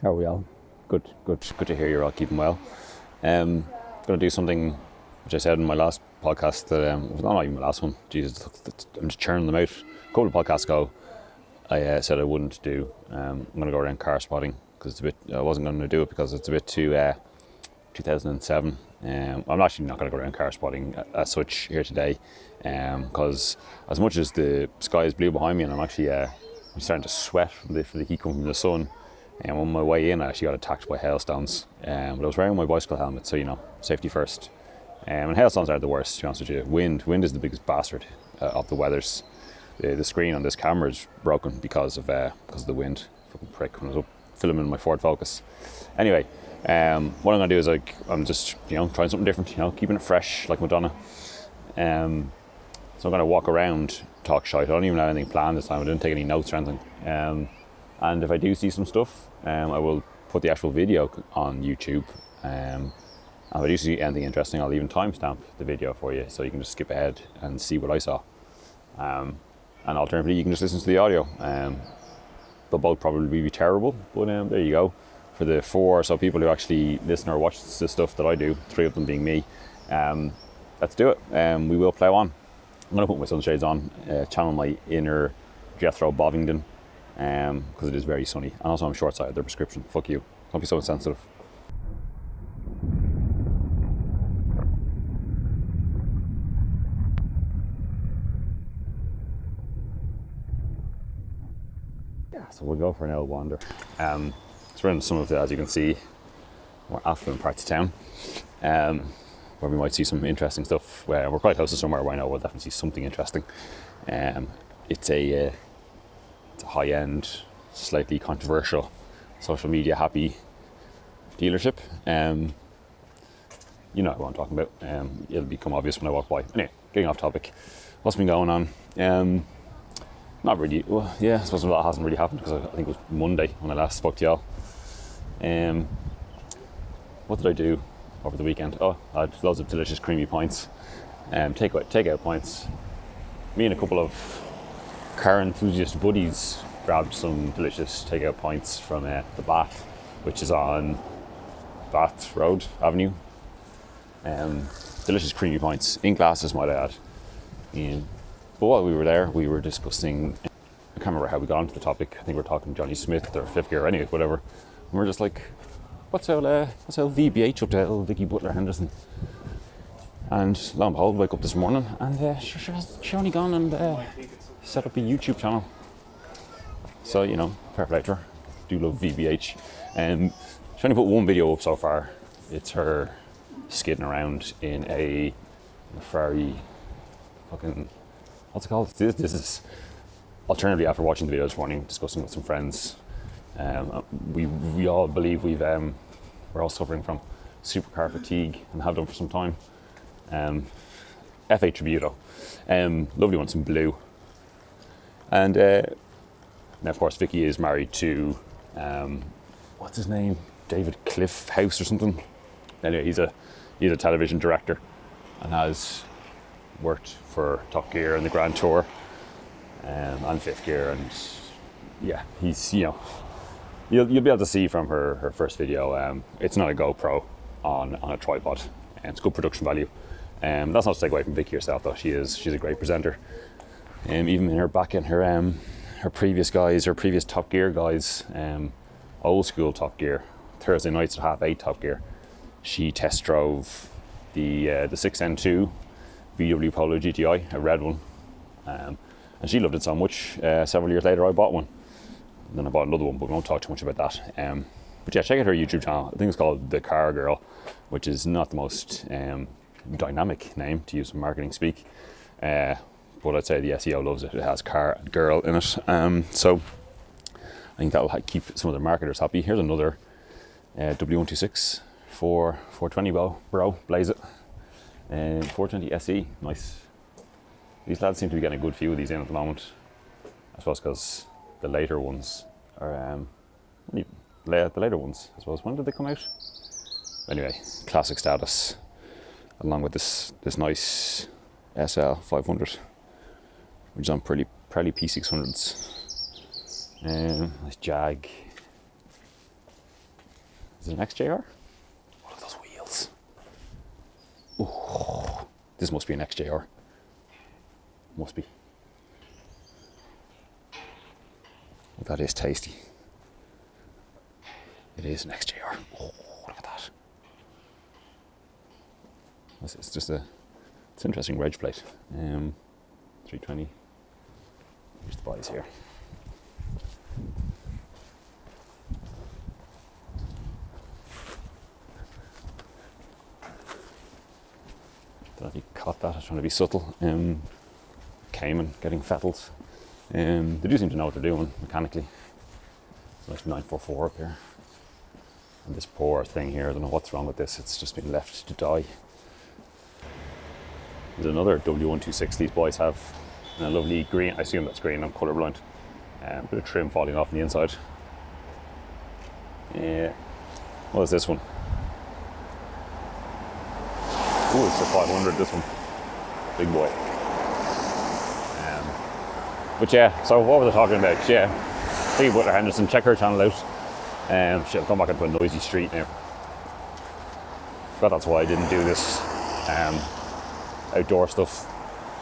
How are we all? Good to hear you're all keeping well. Going to do something which I said in my last podcast that not even my last one. Jesus, I'm just churning them out. A couple of podcasts ago, I said I wouldn't do. I'm going to go around car spotting because it's a bit. I wasn't going to do it because it's a bit too 2007. I'm actually not going to go around car spotting as such here today, because as much as the sky is blue behind me and I'm actually I'm starting to sweat from the heat coming from the sun. And on my way in, I actually got attacked by hailstones. But I was wearing my bicycle helmet, so safety first. And hailstones are the worst, to be honest with you. Wind is the biggest bastard of the weathers. The screen on this camera is broken because of the wind. Fucking prick when I was up filming my Ford Focus. Anyway, what I'm going to do is I'm just trying something different. Keeping it fresh like Madonna. So I'm going to walk around, talk shite. I don't even have anything planned this time. I didn't take any notes or anything. And if I do see some stuff, I will put the actual video on YouTube. And if I do see anything interesting, I'll even timestamp the video for you, so you can just skip ahead and see what I saw. And alternatively, you can just listen to the audio. They'll both probably be terrible, but there you go. For the 4 or so people who actually listen or watch the stuff that I do, 3 of them being me, let's do it. We will plow on. I'm going to put my sunshades on, channel my inner Jethro Bovingdon. Because it is very sunny, and also I'm short-sighted. Their prescription. Fuck you. Don't be so insensitive. Yeah, so we'll go for an old wander. So we're in some of the, as you can see, more affluent parts of town, where we might see some interesting stuff. We're quite close to somewhere where I know we'll definitely see something interesting. It's a high-end, slightly controversial, social media happy dealership. You know what I'm talking about. It'll become obvious when I walk by. Anyway, getting off topic. What's been going on? Not really. Well, yeah, I suppose a lot hasn't really happened because I think it was Monday when I last spoke to y'all. What did I do over the weekend? Oh, I had loads of delicious creamy pints. Take-out pints. Me and a couple of car enthusiast buddies grabbed some delicious takeout pints from the Bath, which is on Bath Road Avenue. Delicious creamy pints in glasses, might I add. But while we were there, we were discussing, I can't remember how we got onto the topic. I think we were talking Johnny Smith or Fifth Gear, anyway, whatever. And we're just like, what's our VBH up to old Vicky Butler Henderson? And lo and behold, wake up this morning and she only gone and set up a YouTube channel. So, fair play to her. Do love VBH. She only put one video up so far. It's her skidding around in a Ferrari fucking, what's it called? This is alternatively after watching the video this morning, discussing with some friends. We all believe we're all suffering from supercar fatigue and have done for some time. F8 Tributo. Lovely ones in blue. And now, of course, Vicky is married to, what's his name? David Cliff House or something. Anyway, he's a television director and has worked for Top Gear and the Grand Tour and Fifth Gear. And yeah, he's, you'll be able to see from her first video, it's not a GoPro on a tripod. It's good production value. That's not to take away from Vicky herself, though. She's a great presenter. Even in her previous Top Gear guys, old school Top Gear, Thursday nights at 8:30 Top Gear, she test drove the 6N2 VW Polo GTI, a red one, and she loved it so much. Several years later, I bought one. And then I bought another one, but we won't talk too much about that. But yeah, check out her YouTube channel. I think it's called The Car Girl, which is not the most dynamic name, to use some marketing speak. But I'd say the SEO loves it. It has car and girl in it. So I think that'll keep some of the marketers happy. Here's another W126 420 bro, blaze it. 420 SE, nice. These lads seem to be getting a good few of these in at the moment. I suppose because the later ones are, the later ones, I suppose. When did they come out? Anyway, classic status, along with this nice SL 500, which is on Pirelli P600s. Nice Jag. Is it an XJR? Look at those wheels. Ooh, this must be an XJR. Must be. Well, that is tasty. It is an XJR. Oh, look at that. It's just it's an interesting reg plate. 320. Here's the boys here. Don't know if you caught that. I was trying to be subtle. Cayman getting fettled. They do seem to know what they're doing mechanically. So that's 944 up here. And this poor thing here, I don't know what's wrong with this. It's just been left to die. There's another W126 these boys have. And a lovely green. I assume that's green. I'm colourblind. Bit of trim falling off on the inside. What is this one? Ooh, it's a 500, this one. Big boy. But yeah, so what was I talking about? Yeah, Phoebe Butler Henderson, check her channel out. She'll come back into a noisy street now. But that's why I didn't do this outdoor stuff,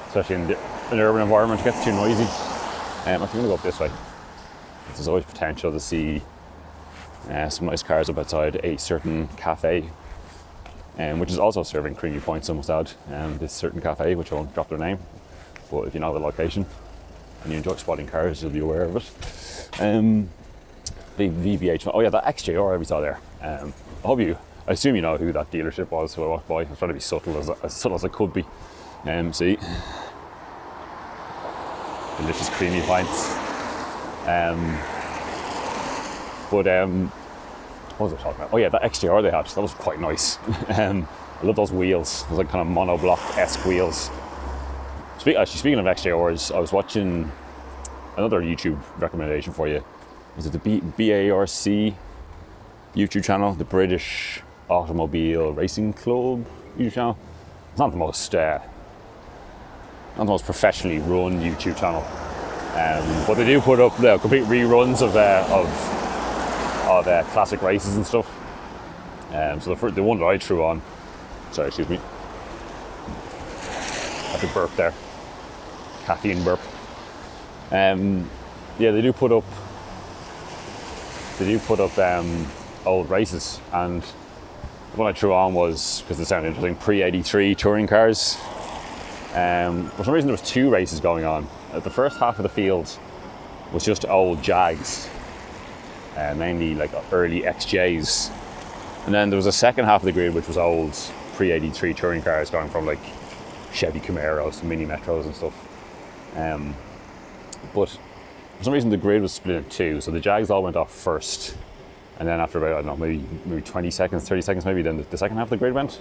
especially in an urban environment. It gets too noisy. I think I'm going to go up this way. There's always potential to see some nice cars up outside a certain cafe, which is also serving creamy points, I must add. This certain cafe, which I won't drop their name, but if you know the location and you enjoy spotting cars, you'll be aware of it. Big VBH. Oh yeah, that XJR we saw there. I assume you know who that dealership was who I walked by. I was trying to be subtle as I could be. See, delicious creamy pints. What was I talking about? Oh yeah, that XJR they had, that was quite nice. I love those wheels. It was like kind of monoblock-esque wheels. Speaking of XJRs, I was watching another YouTube recommendation for you. Was it the BARC YouTube channel, the British Automobile Racing Club YouTube channel? It's not the most professionally run YouTube channel, but they do put up complete reruns of classic races and stuff. So the one that I threw on, sorry, excuse me, I had to burp there, caffeine burp. Yeah, they do put up old races, and the one I threw on was, because it sounded interesting, pre-83 touring cars. For some reason there was two races going on. The first half of the field was just old Jags, mainly like early XJs, and then there was a second half of the grid which was old pre-83 touring cars, going from like Chevy Camaros, Mini Metros and stuff. But for some reason the grid was split in two, so the Jags all went off first, and then after about, I don't know, maybe 20 seconds, 30 seconds maybe, then the second half of the grid went,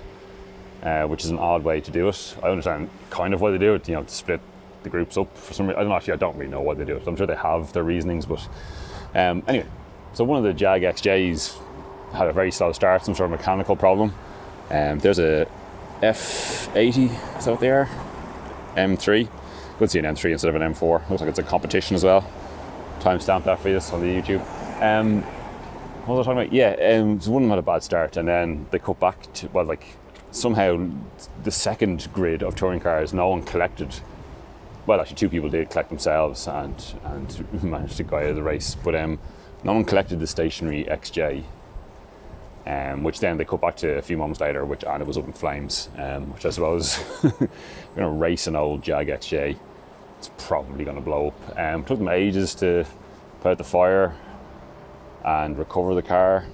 which is an odd way to do it. I understand kind of why they do it, to split the groups up for some reason. I don't really know why they do it. I'm sure they have their reasonings, but anyway, so one of the Jag XJs had a very slow start, some sort of mechanical problem. There's a F80, is that what they are? M3. Good to see an M3 instead of an M4. Looks like it's a competition as well. Timestamp that for you on the YouTube. What was I talking about? Yeah, so one of them had a bad start, and then they cut back to, well, like, somehow the second grid of touring cars, no one collected. Well, actually, two people did collect themselves and managed to go out of the race, but no one collected the stationary XJ, which then they cut back to a few moments later, and it was up in flames, which I suppose, you're going to race an old Jag XJ, it's probably going to blow up. It took them ages to put out the fire and recover the car.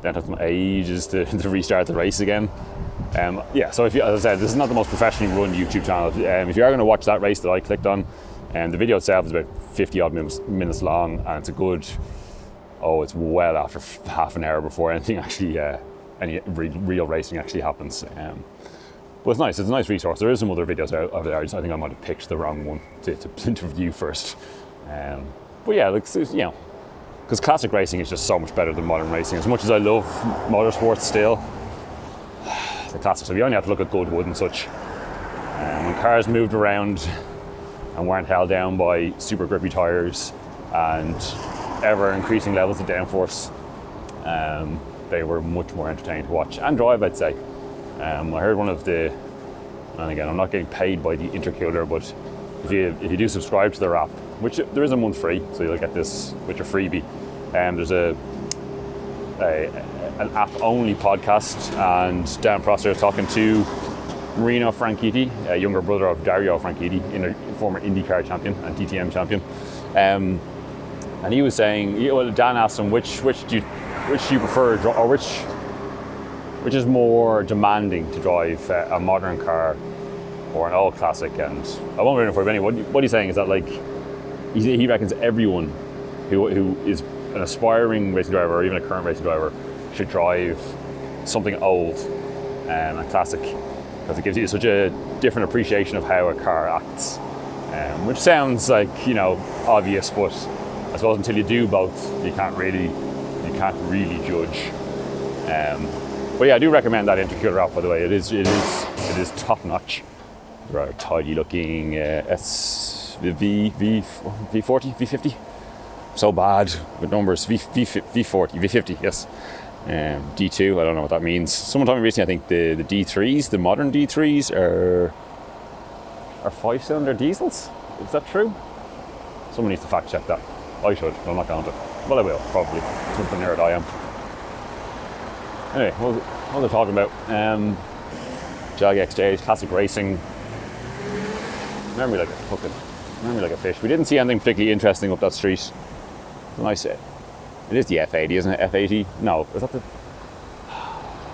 Then it took them ages to restart the race again. Yeah, so as I said, this is not the most professionally run YouTube channel. If you are going to watch that race that I clicked on, the video itself is about 50 odd minutes long, and it's a good, it's well after half an hour before anything actually, any real racing actually happens. But it's nice, it's a nice resource. There is some other videos out there. I think I might have picked the wrong one to review first. But yeah, because classic racing is just so much better than modern racing. As much as I love motorsports still, the classics, so you only have to look at Goodwood and such. When cars moved around and weren't held down by super grippy tyres and ever increasing levels of downforce, they were much more entertaining to watch and drive, I'd say. I heard one of the, and again, I'm not getting paid by the intercooler, but if you do subscribe to their app, which there is a month free, so you'll get this with your freebie. There's an app-only podcast, and Dan Prosser is talking to Marino Franchitti, a younger brother of Dario Franchitti, former IndyCar champion and DTM champion. And he was saying, Dan asked him which do you prefer, or which is more demanding to drive, a modern car or an old classic. And I won't ruin it for you, but what he's saying is that, like, he reckons everyone who is an aspiring racing driver or even a current racing driver should drive something old and a classic, because it gives you such a different appreciation of how a car acts, which sounds like, obvious, but I suppose until you do both, you can't really judge. But yeah, I do recommend that intercooler app, by the way. It is top notch. There are tidy looking V40, V50. So bad with numbers. V40, V50, yes. D2, I don't know what that means. Someone told me recently, I think the D3s, the modern D3s are 5-cylinder diesels. Is that true? Someone needs to fact check that. I should, but I'm not going to. Well, I will, probably. Something nerd I am. Anyway, what are they talking about? Jag XJ, classic racing. Remember me like a fish. We didn't see anything particularly interesting up that street. It's a nice. It is the F80, isn't it? F80? No, is that the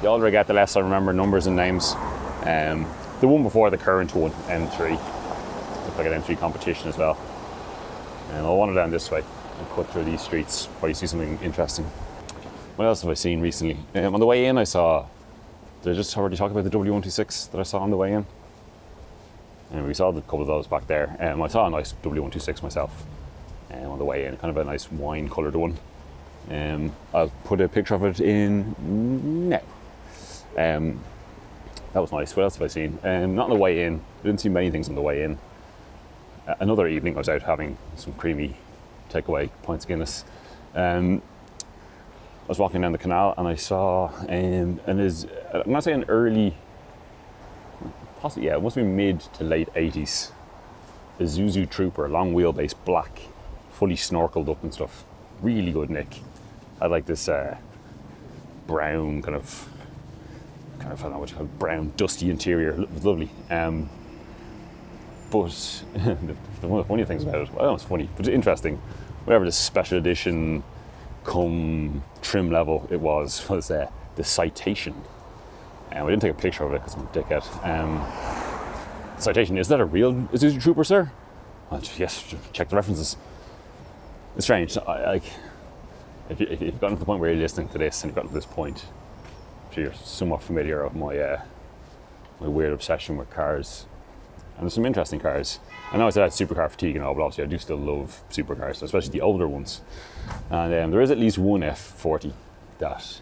older I get, the less I remember numbers and names. The one before the current one, M3. Looks like an M3 competition as well. And I'll wander down this way and cut through these streets where you see something interesting. What else have I seen recently? On the way in, I saw. Did I just already talk about the W126 that I saw on the way in? And we saw a couple of those back there. I saw a nice W126 myself on the way in, kind of a nice wine coloured one. I'll put a picture of it in now. That was nice. What else have I seen? Not on the way in. I didn't see many things on the way in. Another evening I was out having some creamy takeaway pints of Guinness. I was walking down the canal and I saw, I'm going to say an early, possibly, yeah, it must be mid to late 80s, Isuzu Trooper, long wheelbase, black, fully snorkeled up and stuff. Really good nick. I like this brown kind of, I don't know what you call it, brown dusty interior. It was lovely. But one of the funny things about it, I don't know it's funny, but it's interesting. Whatever the special edition come trim level it was the Citation. And we didn't take a picture of it because I'm a dickhead. Citation, is that a real Isuzu Trooper, sir? Well, yes, check the references. It's strange. If you've gotten to the point where you're listening to this and you've gotten to this point, I'm sure you're somewhat familiar with my weird obsession with cars. And there's some interesting cars. I know I said I had supercar fatigue and all, but obviously I do still love supercars, especially the older ones. And there is at least one F40 that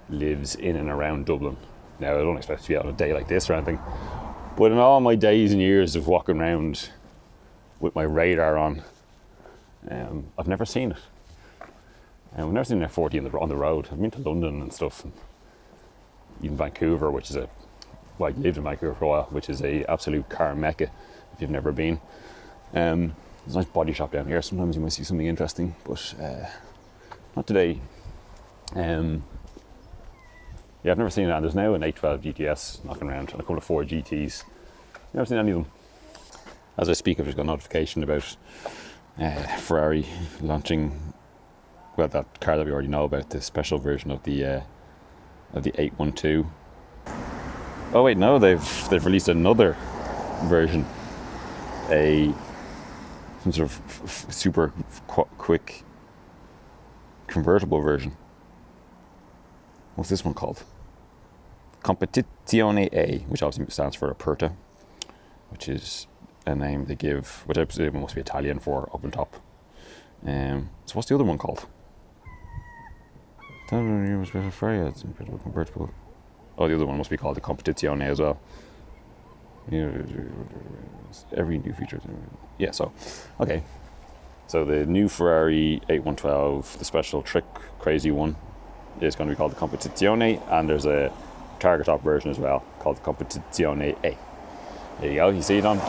lives in and around Dublin. Now, I don't expect it to be out on a day like this or anything, but in all my days and years of walking around with my radar on, I've never seen it. And I've never seen an F40 on the road. I've been to London and stuff, and even Vancouver, which is I lived in Vancouver for a while, which is a absolute car mecca if you've never been. There's a nice body shop down here. Sometimes you might see something interesting, but not today. Yeah, I've never seen it. There's now an 812 GTS knocking around and a couple of Ford GTs. Never seen any of them. As I speak, I've just got a notification about Ferrari launching, well, that car that we already know about, the special version of the 812. Oh wait, no, they've released another version, some sort of super quick convertible version. What's this one called? Competizione A, which obviously stands for Aperta, which is a name they give, which I presume must be Italian for open top. So what's the other one called? Convertible. Oh, the other one must be called the Competizione as well. Every new feature. Yeah, so, okay. So the new Ferrari 8112, the special trick crazy one, is going to be called the Competizione, and there's a Targa top version as well called the Competizione A. There you go. You see, don't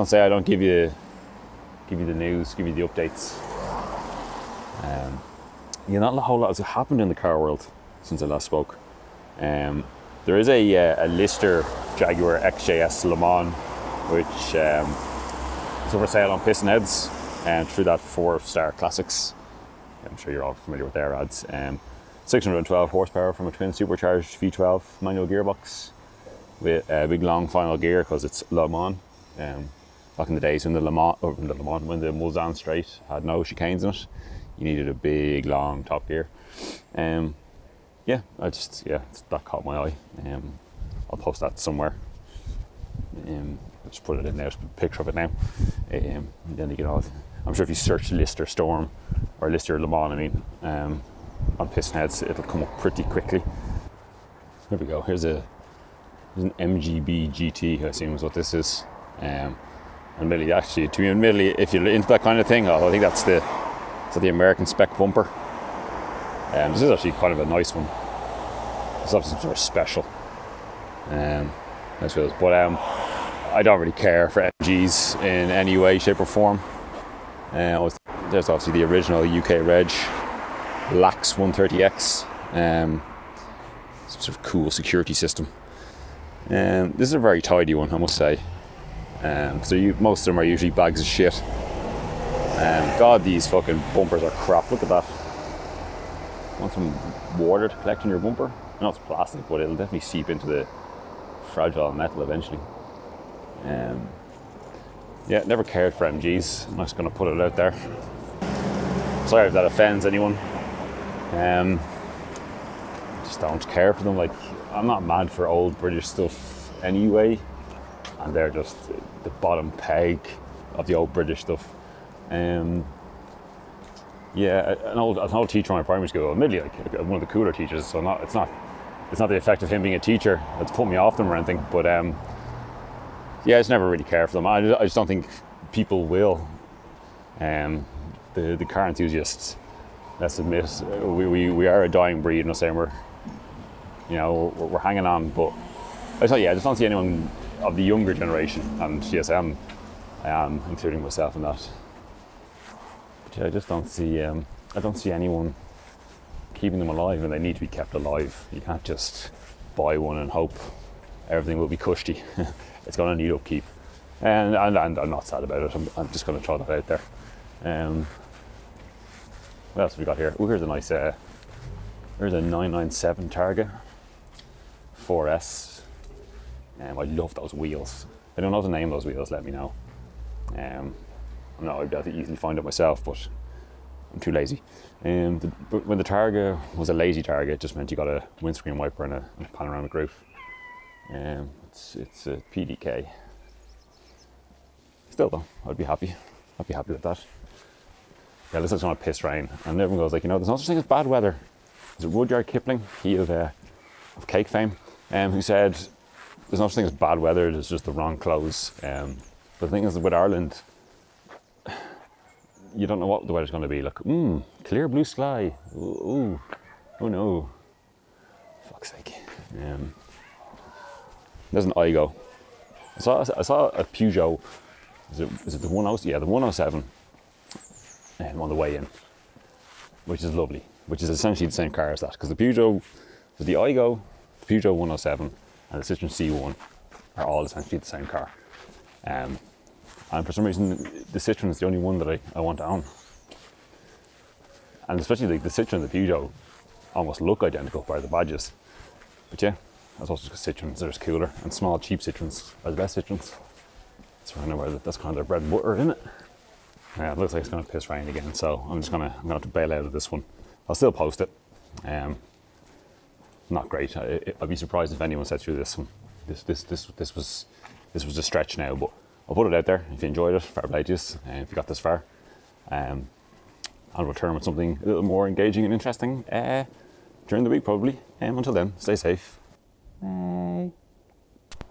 say I don't give you the news, give you the updates. Not a whole lot has happened in the car world since I last spoke. There is a Lister Jaguar XJS Le Mans, which is over sale on PistonHeads and through that 4-star classics. I'm sure you're all familiar with their ads. 612 horsepower from a twin supercharged V12 manual gearbox with a big long final gear because it's Le Mans. Back in the days when when the Mulsanne straight had no chicanes in it, you needed a big long top gear. That caught my eye. I'll post that somewhere. I'll just put it in there, just a picture of it now. Then you can I'm sure if you search Lister Storm or Lister Le Mans, on PistonHeads, it'll come up pretty quickly. There we go. Here's an MGB GT, I assume is what this is. Admittedly, if you're into that kind of thing, I think that's the American spec bumper. This is actually kind of a nice one. It's obviously sort of special. But I don't really care for MGs in any way, shape or form. There's obviously the original UK Reg Lax 130X. Some sort of cool security system. This is a very tidy one, I must say. Most of them are usually bags of shit. God, these fucking bumpers are crap. Look at that. Want some water to collect in your bumper? I know it's plastic, but it'll definitely seep into the fragile metal eventually. Never cared for MGs. I'm just going to put it out there. Sorry if that offends anyone. Just don't care for them. Like, I'm not mad for old British stuff anyway, and they're just the bottom peg of the old British stuff. An old teacher in my primary school, admittedly like one of the cooler teachers, so it's not the effect of him being a teacher that's put me off them or anything, but I just never really care for them. I just don't think people will. The car enthusiasts, let's admit, we are a dying breed. I'm not saying we're hanging on, but I just don't see anyone of the younger generation, and yes, I am including myself in that. But I just don't see anyone keeping them alive, and they need to be kept alive. You can't just buy one and hope everything will be cushy. It's going to need upkeep, and I'm not sad about it. I'm just going to throw that out there. What else have we got here? Here's a nice here's a 997 Targa 4S. I love those wheels. I don't know the name of those wheels, let me know. I'd be able to easily find it myself, but I'm too lazy. When the Targa was a lazy Targa, it just meant you got a windscreen wiper and a panoramic roof. It's a PDK. Still though, I'd be happy with that. Yeah, this is going to piss rain, and everyone goes like, there's no such thing as bad weather. Is it Rudyard Kipling, he of cake fame, who said there's no such thing as bad weather, there's just the wrong clothes. But the thing is, with Ireland, you don't know what the weather's going to be. Like, clear blue sky. Ooh, oh no, fuck's sake. There's an Igo. I saw a Peugeot. Is it the 107? Yeah, the 107. On the way in, which is lovely. Which is essentially the same car as that, because the Peugeot, the Igo, the Peugeot 107, and the Citroen C1 are all essentially the same car. And for some reason, the Citroen is the only one that I want to own. And especially like the Citroen and the Peugeot almost look identical by the badges. But yeah, that's also because Citroens are just cooler, and small cheap Citroens are the best Citroens. That's kind of their bread and butter, isn't it? Yeah, it looks like it's going to piss rain again, so I'm going to have to bail out of this one. I'll still post it. Not great. I'd be surprised if anyone sat through this one. This was a stretch now, but I'll put it out there. If you enjoyed it, fair play to you. If you got this far, I'll return with something a little more engaging and interesting during the week, probably. Until then, stay safe. Bye.